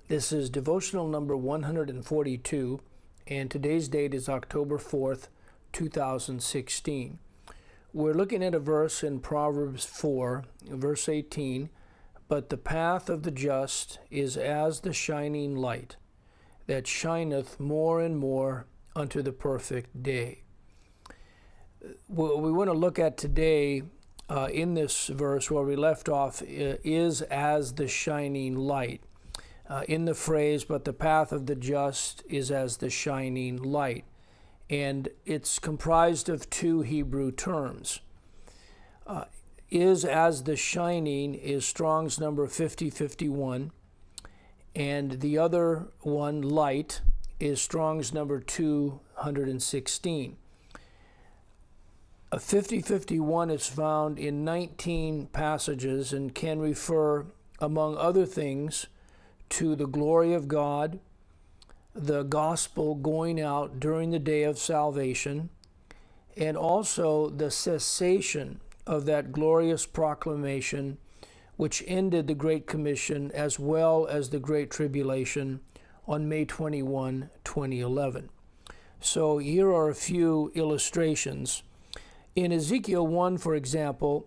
This is devotional number 142, and today's date is October 4th, 2016. We're looking at a verse in Proverbs 4, verse 18, "But the path of the just is as the shining light, that shineth more and more unto the perfect day." What we want to look at today in this verse where we left off is as the shining light. In the phrase, "But the path of the just is as the shining light." And it's comprised of two Hebrew terms. Is as the shining is Strong's number 5051, and the other one, light, is Strong's number 216. A 5051 is found in 19 passages and can refer, among other things, to the glory of God, the gospel going out during the day of salvation, and also the cessation of that glorious proclamation which ended the Great Commission as well as the Great Tribulation on May 21, 2011. So here are a few illustrations. In Ezekiel 1, for example,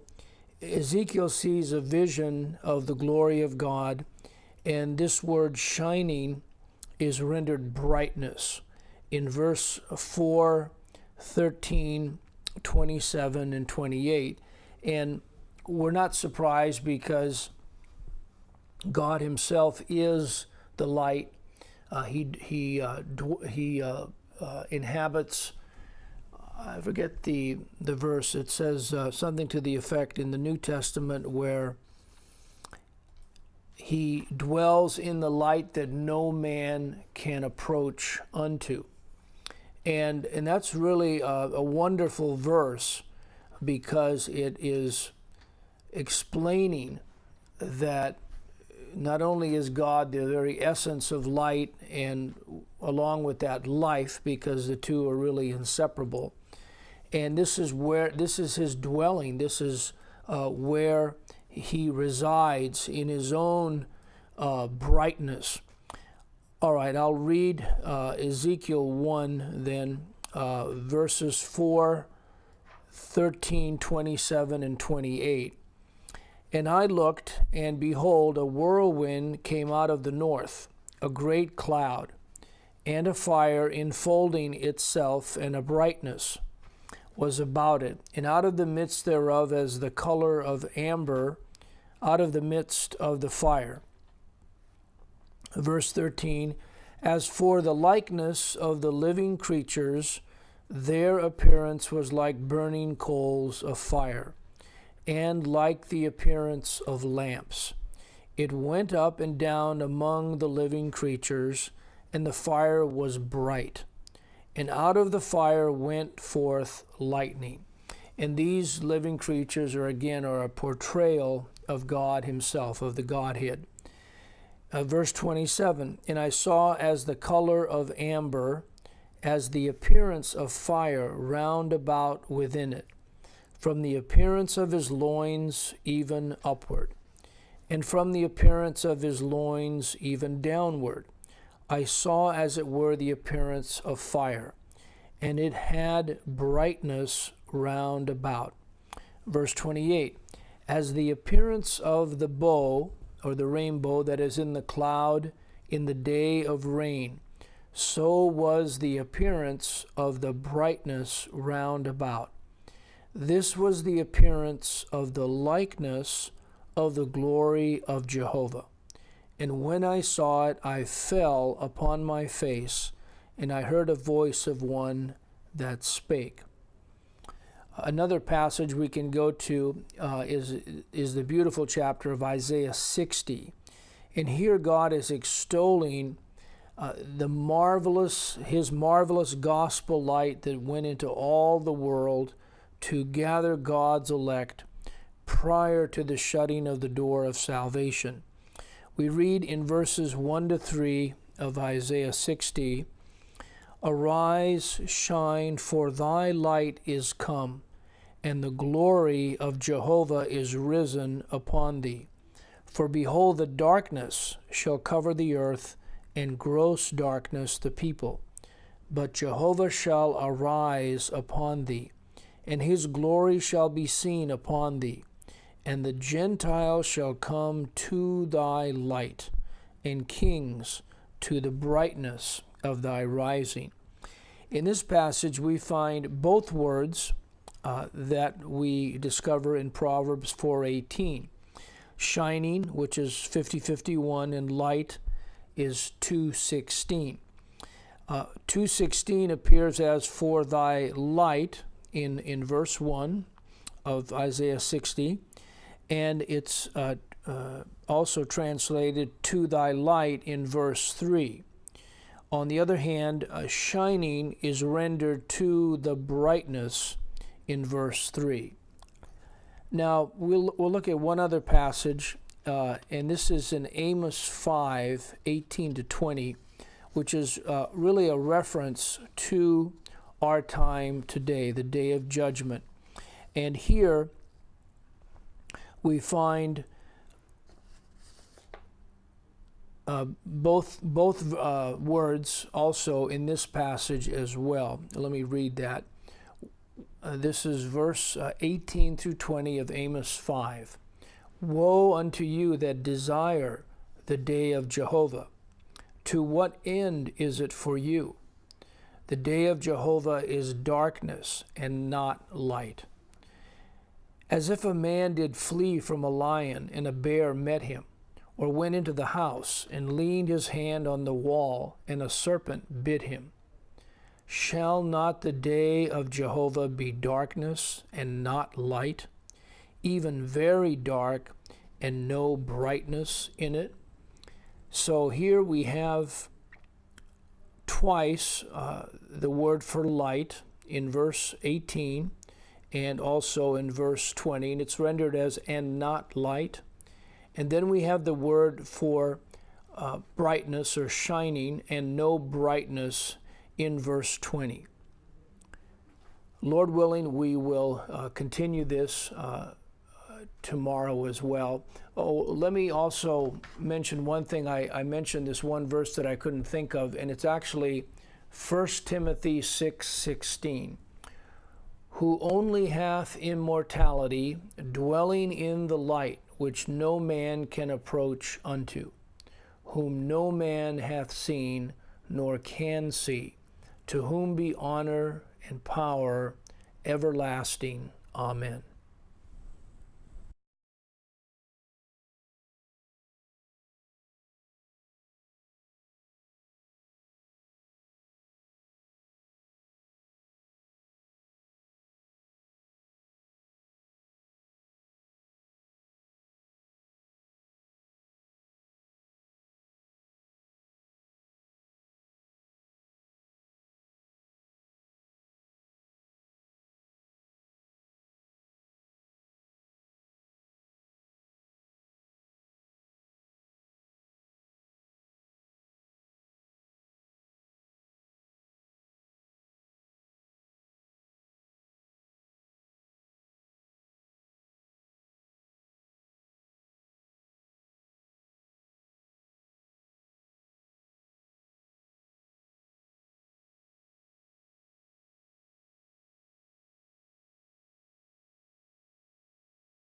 Ezekiel sees a vision of the glory of God, and this word shining is rendered brightness in verse 4, 13, 27, and 28. And we're not surprised because God himself is the light. He inhabits, I forget the verse, it says something to the effect in the New Testament where he dwells in the light that no man can approach unto. And that's really a wonderful verse because it is explaining that not only is God the very essence of light and along with that life, because the two are really inseparable, and this is his dwelling, this is where he resides in his own brightness. All right, I'll read Ezekiel 1 then, verses 4, 13, 27, and 28. "And I looked, and behold, a whirlwind came out of the north, a great cloud, and a fire enfolding itself, and a brightness was about it, and out of the midst thereof as the color of amber, out of the midst of the fire." Verse 13, "As for the likeness of the living creatures, their appearance was like burning coals of fire, and like the appearance of lamps. It went up and down among the living creatures, and the fire was bright. And out of the fire went forth lightning." And these living creatures are a portrayal of God himself, of the Godhead. Verse 27, "And I saw as the color of amber, as the appearance of fire round about within it, from the appearance of his loins even upward, and from the appearance of his loins even downward. I saw as it were the appearance of fire, and it had brightness round about." Verse 28, "As the appearance of the bow, or the rainbow that is in the cloud in the day of rain, so was the appearance of the brightness round about. This was the appearance of the likeness of the glory of Jehovah. And when I saw it, I fell upon my face, and I heard a voice of one that spake." Another passage we can go to is the beautiful chapter of Isaiah 60. And here God is extolling his marvelous gospel light that went into all the world to gather God's elect prior to the shutting of the door of salvation. We read in verses 1 to 3 of Isaiah 60, "Arise, shine, for thy light is come, and the glory of Jehovah is risen upon thee. For behold, the darkness shall cover the earth, and gross darkness the people. But Jehovah shall arise upon thee, and his glory shall be seen upon thee. And the Gentiles shall come to thy light, and kings to the brightness of thy rising. In this passage, we find both words that we discover in Proverbs 4:18. Shining, which is 50:51, and light is 2:16. 2:16 appears as for thy light in verse 1 of Isaiah 60, and it's also translated to thy light in verse 3. On the other hand, shining is rendered to the brightness in verse 3. Now, we'll look at one other passage, and this is in Amos 5:18-20, which is really a reference to our time today, the day of judgment. And here we find both words also in this passage as well. Let me read that. This is verse 18-20 of Amos 5. Woe unto you that desire the day of Jehovah! To what end is it for you? The day of Jehovah is darkness and not light. As if a man did flee from a lion, and a bear met him, or went into the house, and leaned his hand on the wall, and a serpent bit him. Shall not the day of Jehovah be darkness and not light, even very dark and no brightness in it? So here we have twice the word for light in verse 18 and also in verse 20, and it's rendered as and not light. And then we have the word for brightness or shining and no brightness in verse 20. Lord willing, we will continue this tomorrow as well. Oh, let me also mention one thing. I mentioned this one verse that I couldn't think of, and it's actually 1 Timothy 6:16. Who only hath immortality, dwelling in the light, which no man can approach unto, whom no man hath seen, nor can see, to whom be honor and power everlasting. Amen.